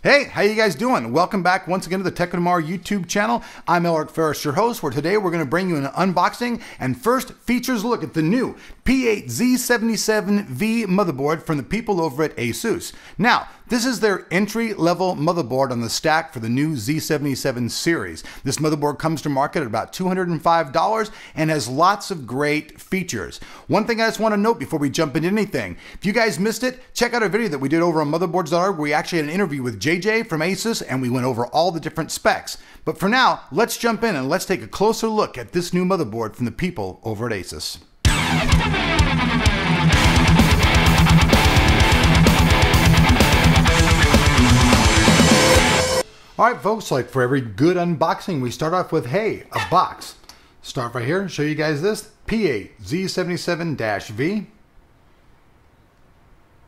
Hey, how you guys doing? Welcome back once again to the Tech of Tomorrow YouTube channel. I'm Eric Ferris, your host, where today we're going to bring you an unboxing and first features look at the new P8Z77-V motherboard from the people over at ASUS. Now, this is their entry-level motherboard on the stack for the new Z77 series. This motherboard comes to market at about $205 and has lots of great features. One thing I just want to note before we jump into anything, if you guys missed it, check out a video that we did over on motherboards.org where we actually had an interview with JJ from ASUS and we went over all the different specs. But for now, let's jump in and let's take a closer look at this new motherboard from the people over at ASUS. Alright folks, like for every good unboxing, we start off with, hey, a box. Start right here, show you guys this P8Z77-V.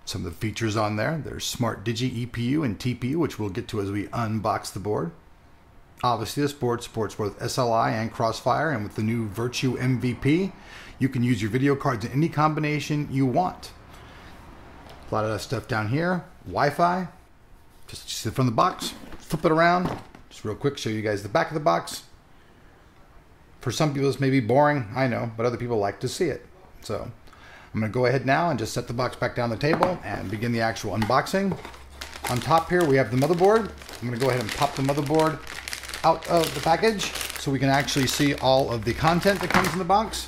Some of the features on there. There's smart Digi EPU and TPU, which we'll get to as we unbox the board. Obviously this board supports both SLI and Crossfire, and with the new Virtue MVP, you can use your video cards in any combination you want. A lot of that stuff down here. Wi-Fi. Just from the box. Flip it around, just real quick, show you guys the back of the box. For some people this may be boring, I know, but other people like to see it. So I'm going to go ahead now and just set the box back down the table and begin the actual unboxing. On top here we have the motherboard. I'm going to go ahead and pop the motherboard out of the package so we can actually see all of the content that comes in the box.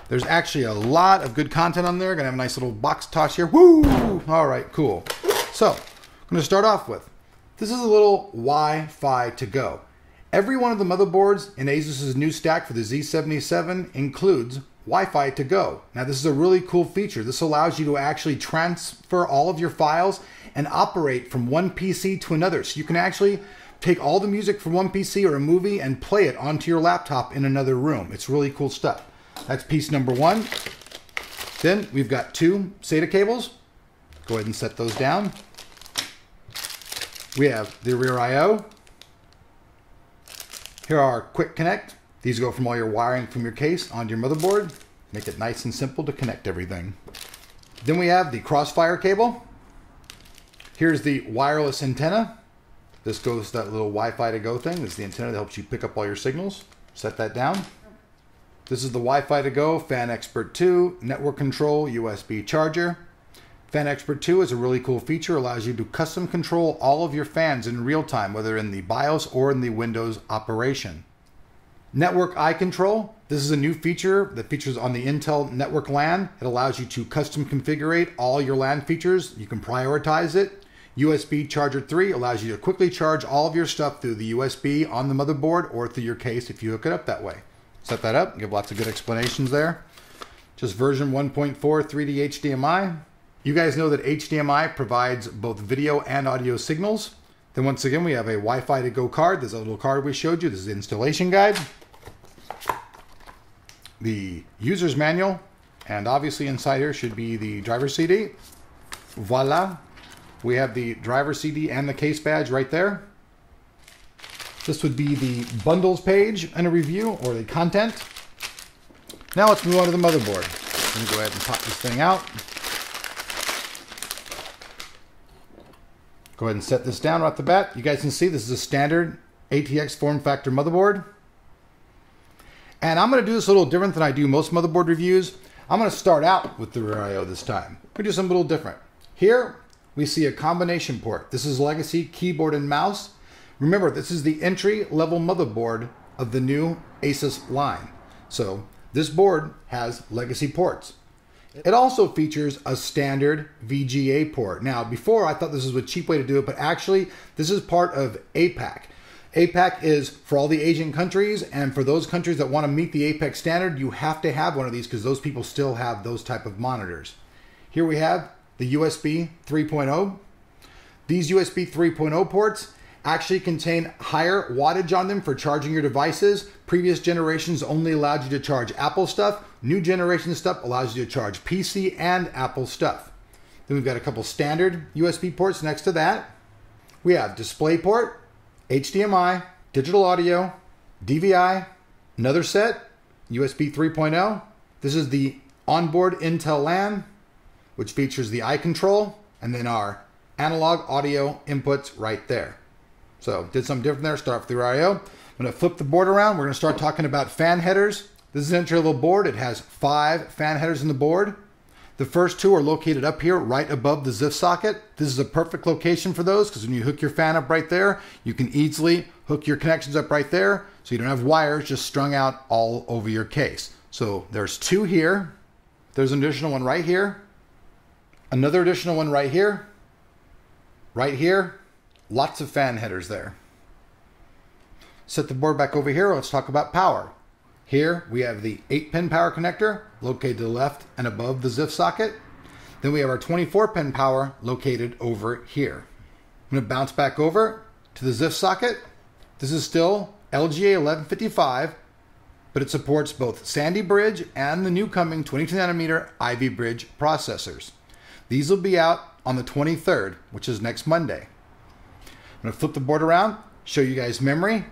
There's actually a lot of good content on there. Going to have a nice little box toss here. Woo! Alright, cool. So, I'm going to start off with, this is a little Wi-Fi to go. Every one of the motherboards in ASUS's new stack for the Z77 includes Wi-Fi to go. Now this is a really cool feature. This allows you to actually transfer all of your files and operate from one PC to another. So you can actually take all the music from one PC or a movie and play it onto your laptop in another room. It's really cool stuff. That's piece number one. Then we've got two SATA cables. Go ahead and set those down. We have the rear I/O. Here are our quick connect. These go from all your wiring from your case onto your motherboard. Make it nice and simple to connect everything. Then we have the Crossfire cable. Here's the wireless antenna. This goes to that little Wi-Fi to go thing. This is the antenna that helps you pick up all your signals. Set that down. This is the Wi-Fi to go, Fan Expert 2, network control, USB charger. Fan Expert 2 is a really cool feature, allows you to custom control all of your fans in real time, whether in the BIOS or in the Windows operation. Network eye control. This is a new feature that features on the Intel network LAN. It allows you to custom configure all your LAN features. You can prioritize it. USB Charger 3 allows you to quickly charge all of your stuff through the USB on the motherboard or through your case if you hook it up that way. Set that up, give lots of good explanations there. Just version 1.4 3D HDMI. You guys know that HDMI provides both video and audio signals. Then once again, we have a Wi-Fi to go card. There's a little card we showed you. This is the installation guide. The user's manual. And obviously inside here should be the driver CD. Voila. We have the driver CD and the case badge right there. This would be the bundles page and a review or the content. Now let's move on to the motherboard. Let me go ahead and pop this thing out. Go ahead and set this down right off the bat. You guys can see this is a standard ATX form factor motherboard. And I'm going to do this a little different than I do most motherboard reviews. I'm going to start out with the rear I/O this time. We're going to do something a little different. Here we see a combination port. This is legacy keyboard and mouse. Remember, this is the entry level motherboard of the new ASUS line. So this board has legacy ports. It also features a standard VGA port. Now, before I thought this was a cheap way to do it, but actually this is part of APAC. APAC is for all the Asian countries, and for those countries that want to meet the APAC standard, you have to have one of these because those people still have those type of monitors. Here we have the USB 3.0. These USB 3.0 ports actually contain higher wattage on them for charging your devices. Previous generations only allowed you to charge Apple stuff. New generation stuff allows you to charge PC and Apple stuff. Then we've got a couple standard USB ports next to that. We have DisplayPort, HDMI, digital audio, DVI, another set, USB 3.0. This is the onboard Intel LAN, which features the eye control, and then our analog audio inputs right there. So did something different there, start with the I/O. I'm going to flip the board around. We're going to start talking about fan headers. This is an entry-level board. It has 5 fan headers in the board. The first 2 are located up here right above the ZIF socket. This is a perfect location for those because when you hook your fan up right there, you can easily hook your connections up right there so you don't have wires just strung out all over your case. So there's 2 here. There's an additional one right here. Another additional one right here. Right here. Lots of fan headers there. Set the board back over here. Let's talk about power. Here we have the 8-pin power connector located to the left and above the ZIF socket. Then we have our 24-pin power located over here. I'm going to bounce back over to the ZIF socket. This is still LGA 1155, but it supports both Sandy Bridge and the new coming 22nm Ivy Bridge processors. These will be out on the 23rd, which is next Monday. I'm going to flip the board around, show you guys memory.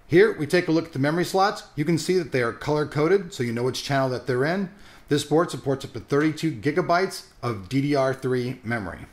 Here we take a look at the memory slots. You can see that they are color coded so you know which channel that they're in. This board supports up to 32 gigabytes of DDR3 memory.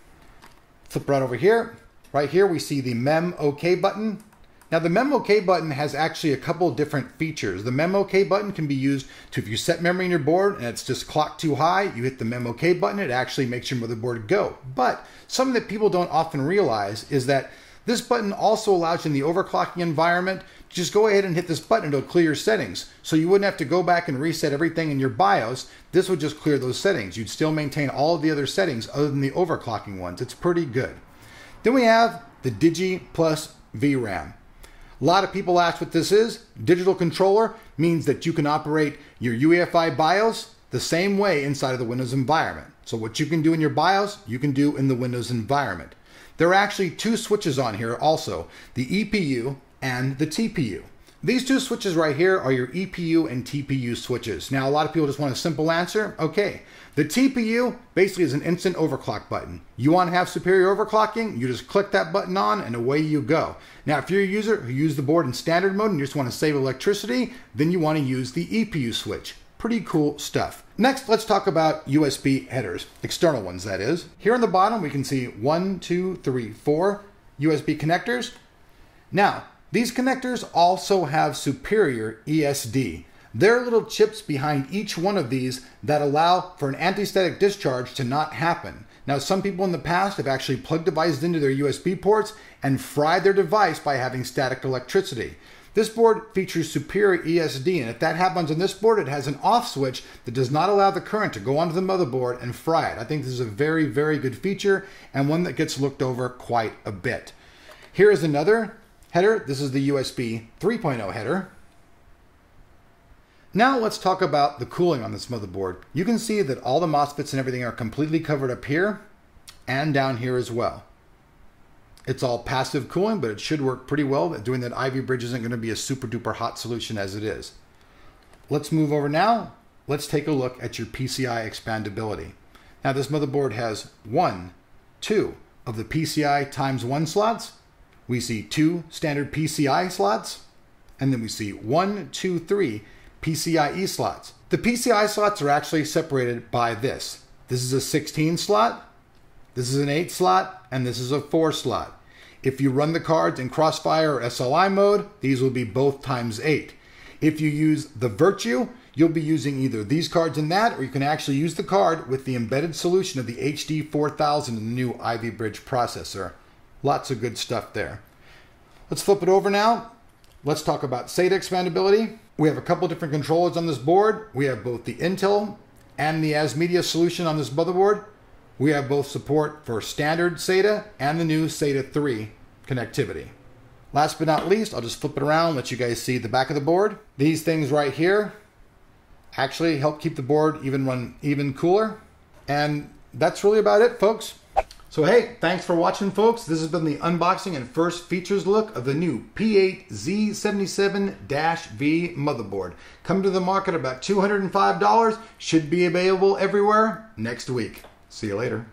Flip right over here. Right here we see the Mem OK button. Now the Mem OK button has actually a couple different features. The Mem OK button can be used to, if you set memory in your board and it's just clocked too high, you hit the Mem OK button, it actually makes your motherboard go. But something that people don't often realize is that this button also allows you in the overclocking environment to just go ahead and hit this button. It'll clear your settings. So you wouldn't have to go back and reset everything in your BIOS. This would just clear those settings. You'd still maintain all of the other settings other than the overclocking ones. It's pretty good. Then we have the Digi Vram. A lot of people ask what this is. Digital controller means that you can operate your UEFI BIOS the same way inside of the Windows environment. So what you can do in your BIOS, you can do in the Windows environment. There are actually 2 switches on here also, the EPU and the TPU. These 2 switches right here are your EPU and TPU switches. Now a lot of people just want a simple answer. Okay, the TPU basically is an instant overclock button. You want to have superior overclocking, you just click that button on and away you go. Now if you're a user who uses the board in standard mode and you just want to save electricity, then you want to use the EPU switch. Pretty cool stuff. Next, let's talk about USB headers, external ones that is. Here on the bottom, we can see 1, 2, 3, 4 USB connectors. Now, these connectors also have superior ESD. There are little chips behind each one of these that allow for an anti-static discharge to not happen. Now, some people in the past have actually plugged devices into their USB ports and fried their device by having static electricity. This board features superior ESD, and if that happens on this board, it has an off switch that does not allow the current to go onto the motherboard and fry it. I think this is a very, very good feature and one that gets looked over quite a bit. Here is another header. This is the USB 3.0 header. Now let's talk about the cooling on this motherboard. You can see that all the MOSFETs and everything are completely covered up here and down here as well. It's all passive cooling, but it should work pretty well. Doing that Ivy Bridge isn't going to be a super duper hot solution as it is. Let's move over now. Let's take a look at your PCI Expandability. Now this motherboard has 1, 2 of the PCI ×1 slots. We see 2 standard PCI slots, and then we see 1, 2, 3 PCIe slots. The PCI slots are actually separated by this. This is a 16 slot, this is an 8 slot, and this is a 4 slot. If you run the cards in Crossfire or SLI mode, these will be both ×8. If you use the Virtue, you'll be using either these cards in that, or you can actually use the card with the embedded solution of the HD4000 in the new Ivy Bridge processor. Lots of good stuff there. Let's flip it over now. Let's talk about Sata Expandability. We have a couple different controllers on this board. We have both the Intel and the ASMedia solution on this motherboard. We have both support for standard SATA and the new SATA 3 connectivity. Last but not least, I'll just flip it around and let you guys see the back of the board. These things right here actually help keep the board run even cooler. And that's really about it, folks. So hey, thanks for watching, folks. This has been the unboxing and first features look of the new P8Z77-V motherboard. Coming to the market about $205, should be available everywhere next week. See you later.